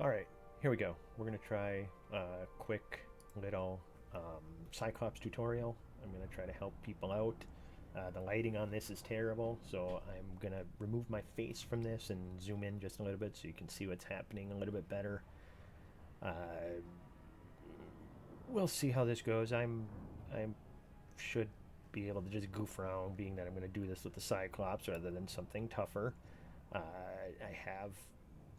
Alright, here we go. We're going to try a quick little Cyclops tutorial. I'm going to try to help people out. The lighting on this is terrible, so I'm going to remove my face from this and zoom in just a little bit so you can see what's happening a little bit better. We'll see how this goes. I should be able to just goof around, being that I'm going to do this with the Cyclops rather than something tougher. I have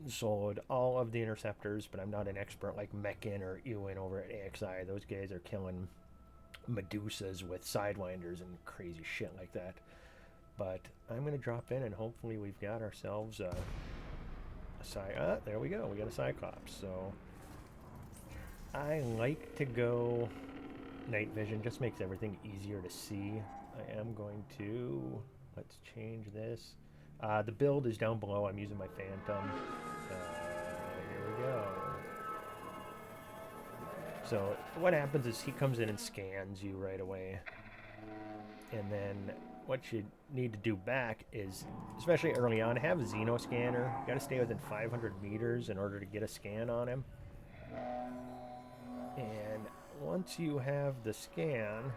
soloed all of the interceptors, but I'm not an expert like Meccan or Ewan over at AXI. Those guys are killing Medusas with Sidewinders and crazy shit like that. But I'm going to drop in and hopefully we've got ourselves a there we go. We got a Cyclops. So I like to go night vision. Just makes everything easier to see. I am going to... Let's change this. The build is down below. I'm using my Phantom. Here we go. So what happens is he comes in and scans you right away. And then what you need to do back is, especially early on, have a Xeno scanner. You got to stay within 500 meters in order to get a scan on him. And once you have the scan,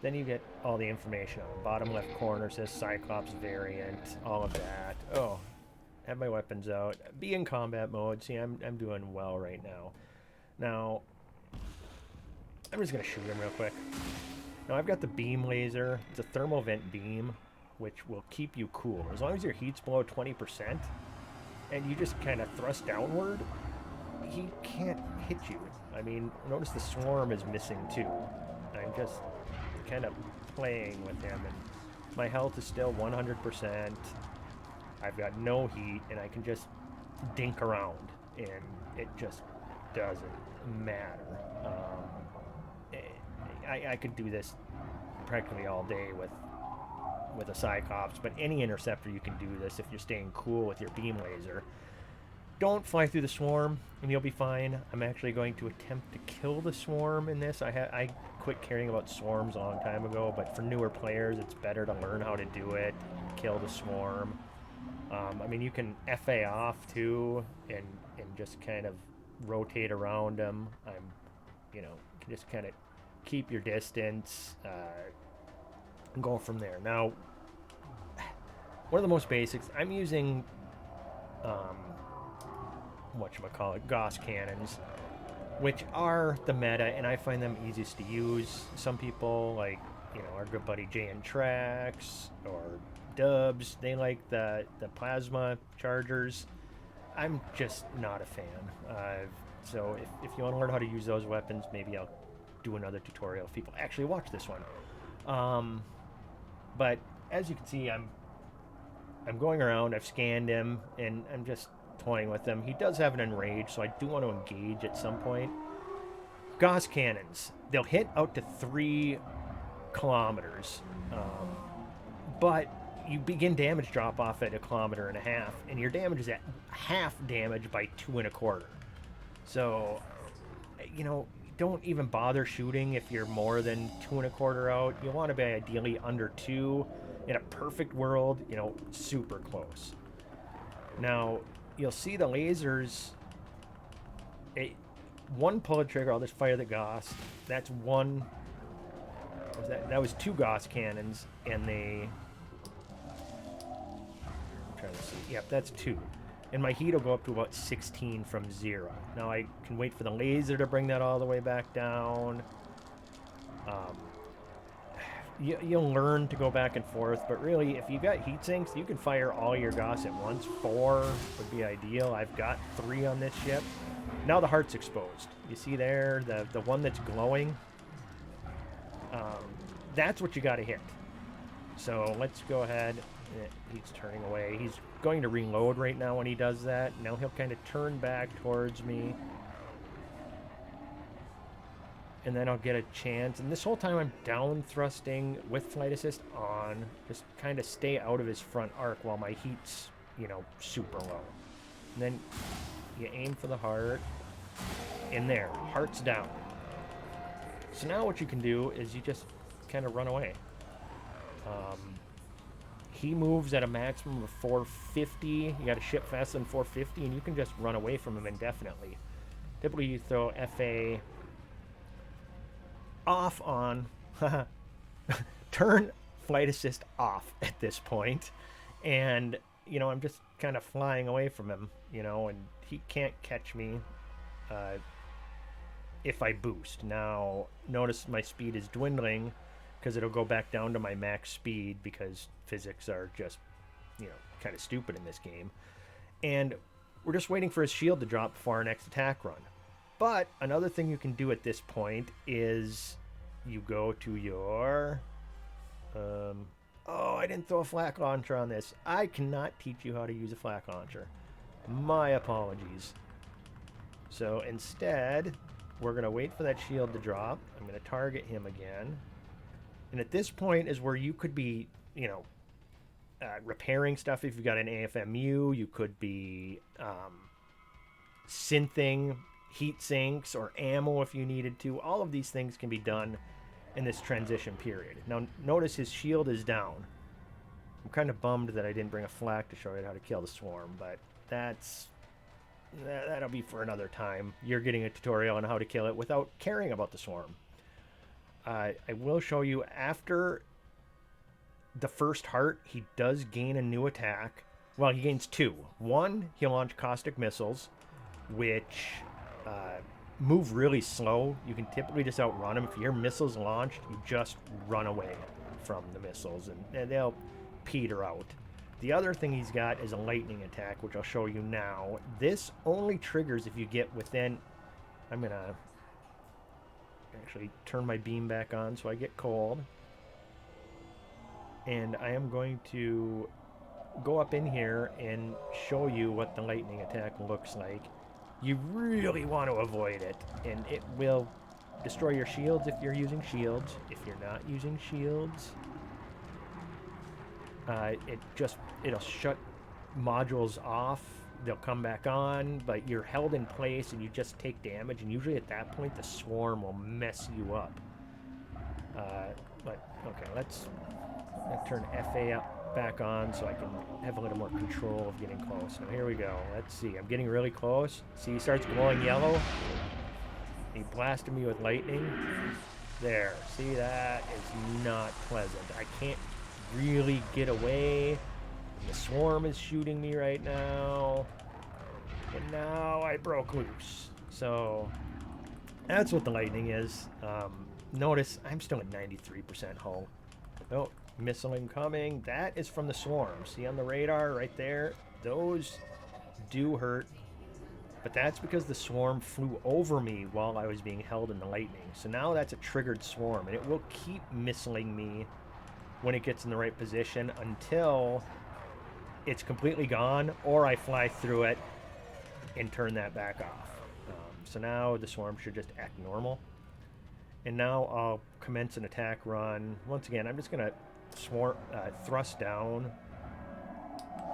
then you get all the information on the bottom left corner. Says Cyclops variant, all of that. Oh, have my weapons out. Be in combat mode. See, I'm doing well right now. Now, I'm just going to shoot him real quick. Now, I've got the beam laser. It's a thermal vent beam, which will keep you cool. As long as your heat's below 20%, and you just kind of thrust downward, he can't hit you. I mean, notice the swarm is missing too. I'm just kind of playing with him, and my health is still 100%. I've got no heat, and I can just dink around, and it just doesn't matter. I could do this practically all day with a Cyclops, but any interceptor you can do this if you're staying cool with your beam laser. Don't fly through the swarm, and you'll be fine. I'm actually going to attempt to kill the swarm in this. I quit caring about swarms a long time ago, but for newer players, it's better to learn how to do it, kill the swarm. I mean, you can FA off, too, and just kind of rotate around them. You can just kind of keep your distance and go from there. Now, one of the most basics, I'm using... whatchamacallit, Gauss cannons, which are the meta, and I find them easiest to use. Some people, like, our good buddy Jay and Trax or Dubs, they like the plasma chargers. I'm just not a fan. So if you want to learn how to use those weapons, maybe I'll do another tutorial if people actually watch this one. But as you can see, I'm going around, I've scanned him, and I'm just toying with him. He does have an enrage, so I do want to engage at some point. Gauss cannons, they'll hit out to 3 kilometers, but you begin damage drop off at 1.5 kilometers, and your damage is at half damage by 2 1/4. So, don't even bother shooting if you're more than 2 1/4 out. You want to be ideally under 2. In a perfect world, super close. Now, you'll see the lasers. One pull the trigger, I'll just fire the Gauss. That's one. That was 2 Gauss cannons, and I'm trying to see. Yep, that's 2. And my heat will go up to about 16 from 0. Now I can wait for the laser to bring that all the way back down. You'll learn to go back and forth, but really, if you've got heat sinks, you can fire all your Gauss at once. 4 would be ideal. I've got 3 on this ship. Now the heart's exposed. You see there, the one that's glowing? That's what you got to hit. So let's go ahead. He's turning away. He's going to reload right now when he does that. Now he'll kind of turn back towards me. And then I'll get a chance. And this whole time I'm down thrusting with flight assist on. Just kind of stay out of his front arc while my heat's, super low. And then you aim for the heart. And there, heart's down. So now what you can do is you just kind of run away. he moves at a maximum of 450. You got to ship faster than 450, and you can just run away from him indefinitely. Typically, you throw FA off on, turn flight assist off at this point, and you know, I'm just kind of flying away from him, you know, and he can't catch me if I boost. Now, notice my speed is dwindling because it'll go back down to my max speed because physics are just, you know, kind of stupid in this game. And we're just waiting for his shield to drop before our next attack run. But another thing you can do at this point is you go to your... oh, I didn't throw a flak launcher on this. I cannot teach you how to use a flak launcher. My apologies. So instead, we're going to wait for that shield to drop. I'm going to target him again. And at this point is where you could be, you know, repairing stuff if you've got an AFMU. You could be synthing heat sinks or ammo if you needed to. All of these things can be done in this transition period. Now, notice his shield is down. I'm kind of bummed that I didn't bring a flak to show you how to kill the swarm, but that'll be for another time. You're getting a tutorial on how to kill it without caring about the swarm. I will show you after the first heart, he does gain a new attack. Well, he gains two. One, he'll launch Caustic Missiles, which move really slow. You can typically just outrun them. If you hear missiles launched, you just run away from the missiles, and they'll peter out. The other thing he's got is a lightning attack, which I'll show you now. This only triggers if you get within... I'm going to actually turn my beam back on so I get cold. And I am going to go up in here and show you what the lightning attack looks like. You really want to avoid it, and it will destroy your shields if you're using shields. If you're not using shields, it'll shut modules off. They'll come back on, but you're held in place and you just take damage, and usually at that point the swarm will mess you up. But okay, let's turn FA up back on so I can have a little more control of getting close. Now here we go. Let's see. I'm getting really close. See, he starts glowing yellow. He blasted me with lightning. There. See, that is not pleasant. I can't really get away. The swarm is shooting me right now. And now I broke loose. So that's what the lightning is. Notice I'm still at 93% hull. Oh, missile incoming. That is from the swarm. See on the radar right there? Those do hurt. But that's because the swarm flew over me while I was being held in the lightning. So now that's a triggered swarm, and it will keep missiling me when it gets in the right position until it's completely gone, or I fly through it and turn that back off. So now the swarm should just act normal. And now I'll commence an attack run. Once again, I'm just going to thrust down.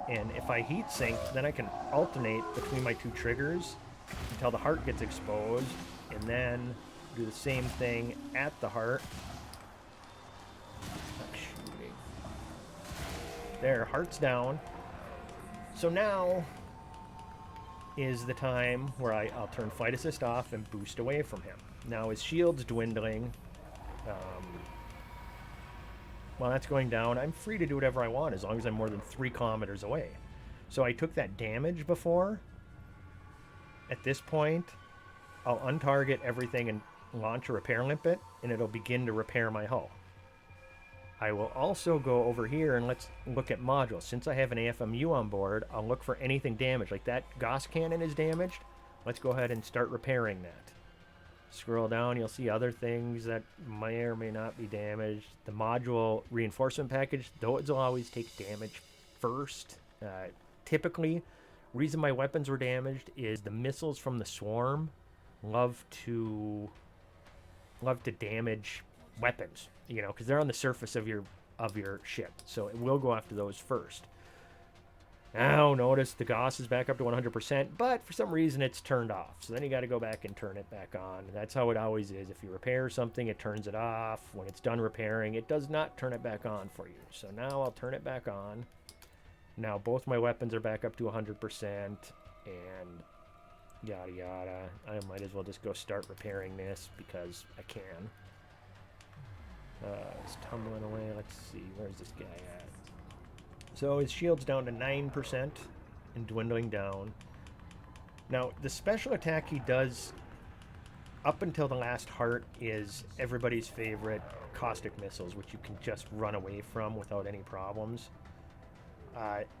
And if I heat sink, then I can alternate between my two triggers until the heart gets exposed. And then do the same thing at the heart. There, heart's down. So now is the time where I'll turn flight assist off and boost away from him. Now his shield's dwindling. While that's going down, I'm free to do whatever I want as long as I'm more than 3 kilometers away. So I took that damage before. At this point, I'll untarget everything and launch a repair limpet, and it'll begin to repair my hull. I will also go over here and let's look at modules. Since I have an AFMU on board, I'll look for anything damaged. Like that Gauss cannon is damaged. Let's go ahead and start repairing that. Scroll down, you'll see other things that may or may not be damaged. The module reinforcement package, those will always take damage first. Typically, reason my weapons were damaged is the missiles from the swarm love to damage weapons, you know, because they're on the surface of your ship. So it will go after those first. Now notice the Gauss is back up to 100%, but for some reason it's turned off. So then you got to go back and turn it back on. That's how it always is. If you repair something, it turns it off. When it's done repairing, it does not turn it back on for you. So now I'll turn it back on. Now both my weapons are back up to 100%, and yada yada. I might as well just go start repairing this because I can. It's tumbling away. Let's see, where's this guy at? So his shield's down to 9% and dwindling down. Now, the special attack he does up until the last heart is everybody's favorite Caustic Missiles, which you can just run away from without any problems.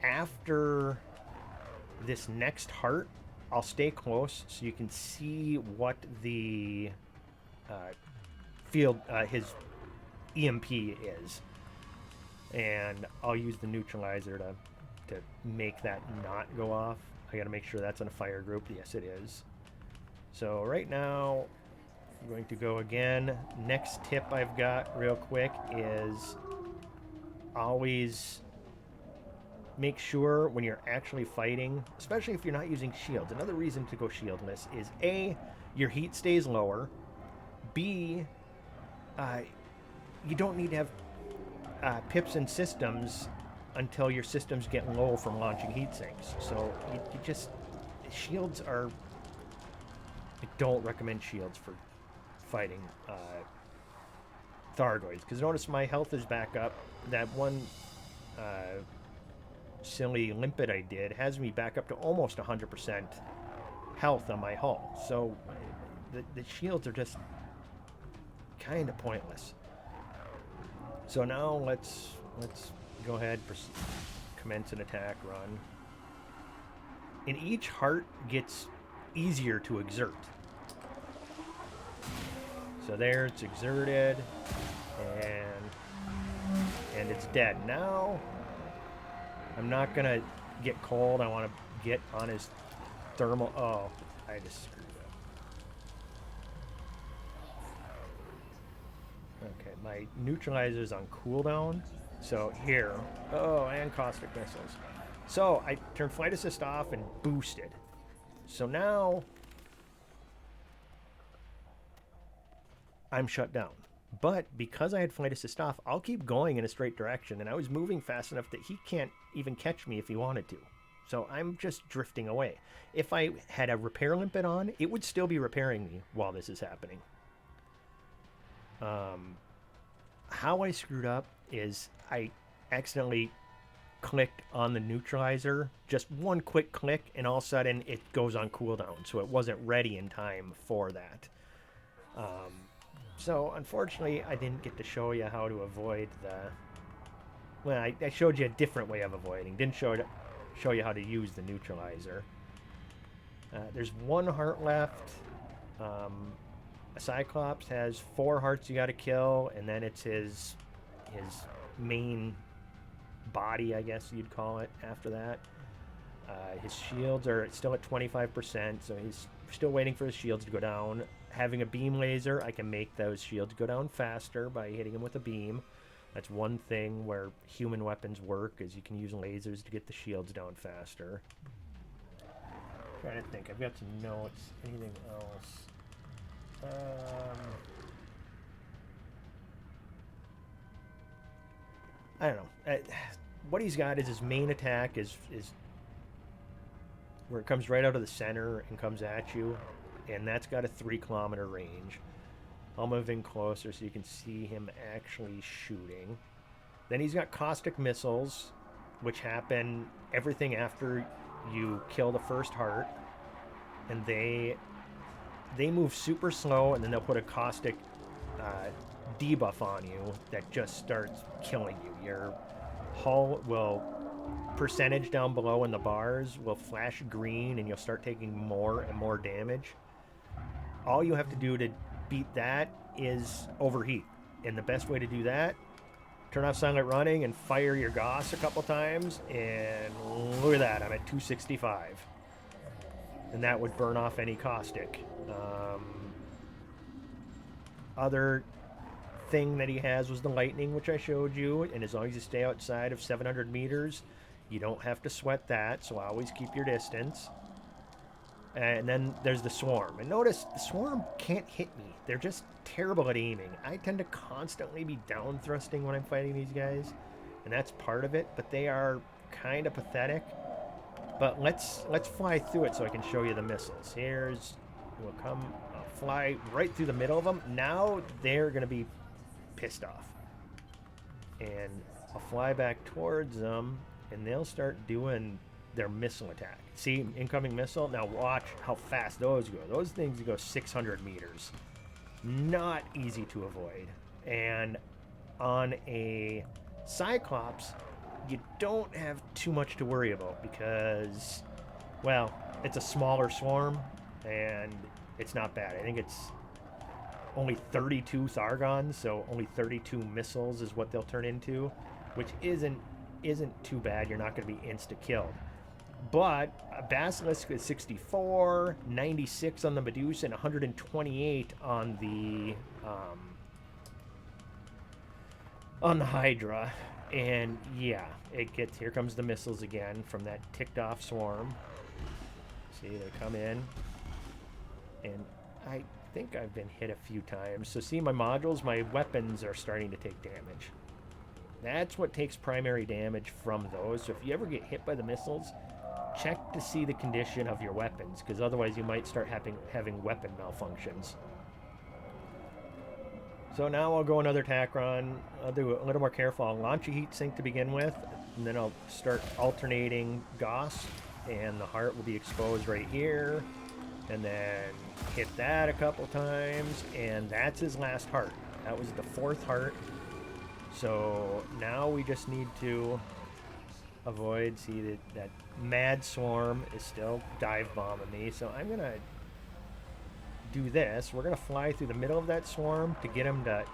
After this next heart, I'll stay close so you can see what the his EMP is. And I'll use the neutralizer to make that not go off. I gotta make sure that's in a fire group. Yes, it is. So right now, I'm going to go again. Next tip I've got real quick is always make sure when you're actually fighting, especially if you're not using shields. Another reason to go shieldless is A, your heat stays lower. B, you don't need to have pips and systems until your systems get low from launching heat sinks. So you just, shields are, I don't recommend shields for fighting Thargoids, because notice my health is back up. That one silly limpet I did has me back up to almost 100% health on my hull. So the shields are just kind of pointless. So now let's go ahead, commence an attack run. And each heart gets easier to exert. So there, it's exerted, and it's dead. Now, I'm not gonna get cold. I want to get on his thermal. Oh, I just screwed up. Okay, my neutralizer's on cooldown. So here, oh, and Caustic Missiles. So I turned Flight Assist off and boosted. So now I'm shut down. But because I had Flight Assist off, I'll keep going in a straight direction, and I was moving fast enough that he can't even catch me if he wanted to. So I'm just drifting away. If I had a repair limpet on, it would still be repairing me while this is happening. How I screwed up is I accidentally clicked on the neutralizer, just one quick click, and all of a sudden it goes on cooldown, so it wasn't ready in time for that. So unfortunately I didn't get to show you how to avoid the, well, I showed you a different way of avoiding, didn't show you how to use the neutralizer. There's one heart left. A Cyclops has 4 hearts you gotta kill, and then it's his main body, I guess you'd call it, after that. His shields are still at 25%, so he's still waiting for his shields to go down. Having a beam laser, I can make those shields go down faster by hitting him with a beam. That's one thing where human weapons work, is you can use lasers to get the shields down faster. Trying to think, I've got some notes. Anything else? I don't know. What he's got is his main attack is where it comes right out of the center and comes at you, and that's got a 3-kilometer range. I'll move in closer so you can see him actually shooting. Then he's got Caustic Missiles, which happen everything after you kill the first heart, and they move super slow, and then they'll put a caustic debuff on you that just starts killing you. Your hull will, percentage down below in the bars will flash green, and you'll start taking more and more damage. All you have to do to beat that is overheat, and the best way to do that, turn off silent running and fire your Gauss a couple times, and look at that, I'm at 265. And that would burn off any caustic. Other thing that he has was the lightning, which I showed you, and as long as you stay outside of 700 meters, You don't have to sweat that, so always keep your distance. And then there's the swarm. And notice the swarm can't hit me. They're just terrible at aiming. I tend to constantly be down thrusting when I'm fighting these guys, and that's part of it, but they are kind of pathetic. But let's fly through it so I can show you the missiles. We'll fly right through the middle of them. Now they're going to be pissed off. And I'll fly back towards them, and they'll start doing their missile attack. See, incoming missile? Now watch how fast those go. Those things go 600 meters. Not easy to avoid. And on a Cyclops, you don't have too much to worry about because, well, it's a smaller swarm, and it's not bad. I think it's only 32 Thargons, so only 32 missiles is what they'll turn into, which isn't too bad. You're not going to be insta-killed. But a Basilisk is 64, 96 on the Medusa, and 128 on the Hydra. And yeah, here comes the missiles again from that ticked off swarm. See, they come in, and I think I've been hit a few times. So see my modules, my weapons are starting to take damage. That's what takes primary damage from those. So if you ever get hit by the missiles, check to see the condition of your weapons, because otherwise you might start having weapon malfunctions. So now I'll go another attack run. I'll do a little more careful. I'll launch a heat sink to begin with, and then I'll start alternating Gauss, and the heart will be exposed right here, and then hit that a couple times, and that's his last heart. That was the 4th heart. So now we just need to avoid, see that mad swarm is still dive bombing me, so I'm gonna do this. We're gonna fly through the middle of that swarm to get him to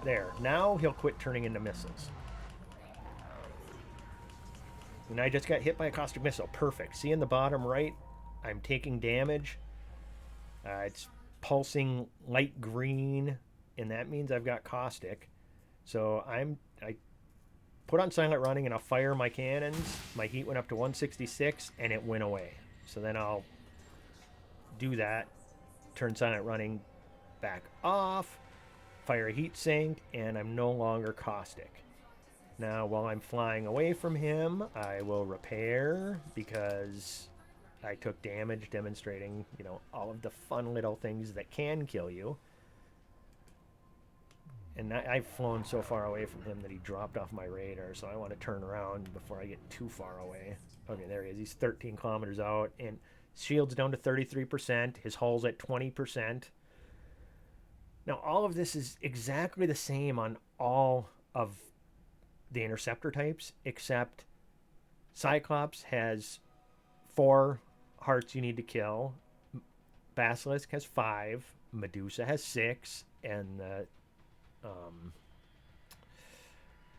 there. Now he'll quit turning into missiles. And I just got hit by a caustic missile. Perfect. See in the bottom right, I'm taking damage. It's pulsing light green, and that means I've got caustic. So I put on silent running, and I'll fire my cannons. My heat went up to 166, and it went away. So then I'll do that, turn silent running back off, fire a heat sink, and I'm no longer caustic. Now, while I'm flying away from him, I will repair, because I took damage, demonstrating, all of the fun little things that can kill you. And I've flown so far away from him that he dropped off my radar, so I want to turn around before I get too far away. Okay, there he is. He's 13 kilometers out, and shield's down to 33%. His hull's at 20%. Now, all of this is exactly the same on all of the interceptor types, except Cyclops has 4 hearts you need to kill. Basilisk has 5. Medusa has 6. And the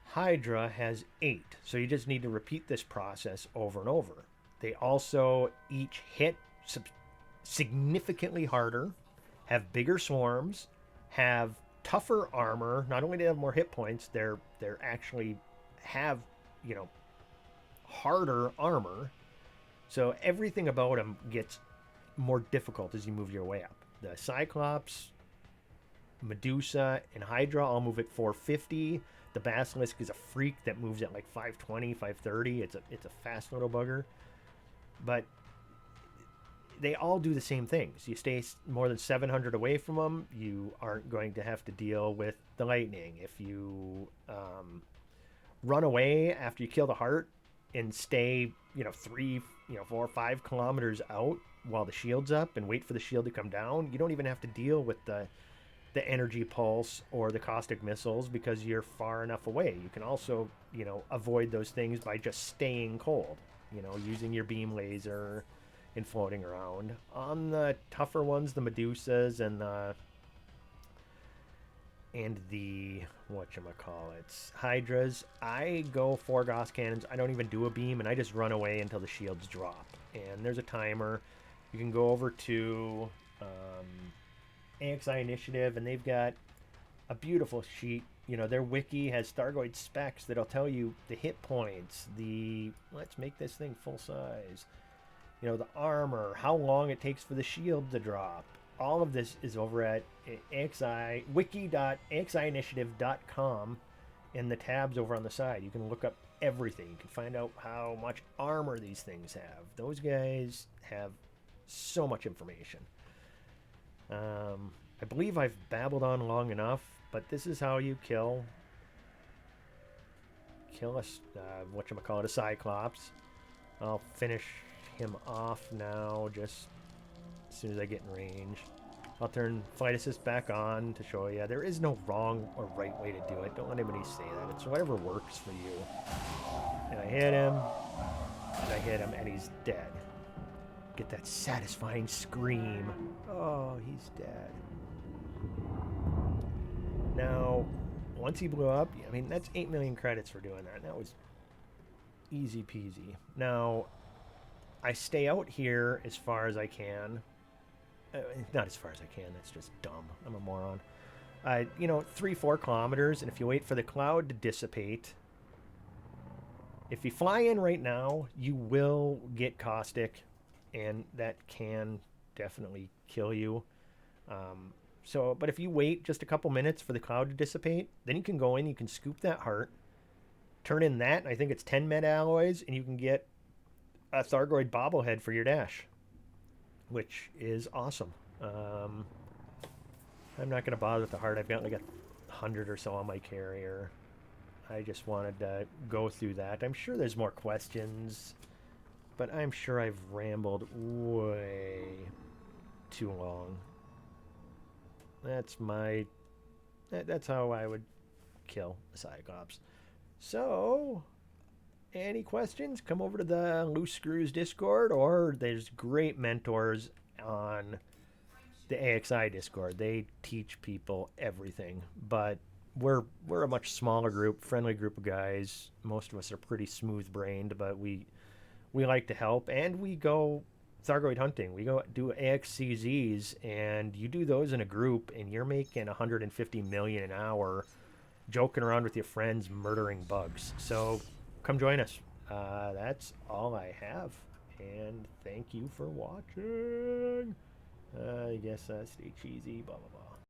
Hydra has 8. So you just need to repeat this process over and over. They also each hit significantly harder, have bigger swarms, have tougher armor. Not only do they have more hit points, they're actually have, harder armor. So everything about them gets more difficult as you move your way up. The Cyclops, Medusa, and Hydra all move at 450. The Basilisk is a freak that moves at like 520, 530. It's a fast little bugger. But they all do the same things. You stay more than 700 away from them, you aren't going to have to deal with the lightning. If you run away after you kill the heart and stay, 3, 4, 5 kilometers out while the shield's up and wait for the shield to come down, you don't even have to deal with the energy pulse or the caustic missiles because you're far enough away. You can also, avoid those things by just staying cold, using your beam laser and floating around. On the tougher ones, the Medusas and the whatchamacallits, Hydras, I go 4 Gauss cannons. I don't even do a beam, and I just run away until the shields drop. And there's a timer. You can go over to AXI Initiative, and they've got a beautiful sheet You know, their wiki has Thargoid specs that'll tell you the hit points, the let's make this thing full size, you know, the armor, how long it takes for the shield to drop. All of this is over at AXI, wiki.axiinitiative.com in the tabs over on the side. You can look up everything. You can find out how much armor these things have. Those guys have so much information. I believe I've babbled on long enough, but this is how you kill a whatchamacallit, a Cyclops. I'll finish him off now, just as soon as I get in range. I'll turn flight assist back on to show you there is no wrong or right way to do it. Don't let anybody say that. It's whatever works for you. And I hit him, and I hit him, and he's dead. Get that satisfying scream. Oh, he's dead. Now, once he blew up, I mean, that's 8 million credits for doing that. That was easy peasy. Now, I stay out here as far as I can. Not as far as I can. That's just dumb. I'm a moron. 3-4 kilometers, and if you wait for the cloud to dissipate, if you fly in right now, you will get caustic, and that can definitely kill you. But if you wait just a couple minutes for the cloud to dissipate, then you can go in, you can scoop that heart, turn in that, I think it's 10 med alloys, and you can get a Thargoid bobblehead for your dash, which is awesome. I'm not going to bother with the heart. I've got like 100 or so on my carrier. I just wanted to go through that. I'm sure there's more questions, but I'm sure I've rambled way too long. That's how I would kill a Cyclops. So, any questions? Come over to the Loose Screws Discord, or there's great mentors on the AXI Discord. They teach people everything, but we're a much smaller group, friendly group of guys. Most of us are pretty smooth-brained, but we like to help, and we go Thargoid hunting. We go do AXCZs, and you do those in a group, and you're making 150 million an hour, joking around with your friends, murdering bugs. So come join us. That's all I have, and thank you for watching. I guess stay cheesy, blah blah blah.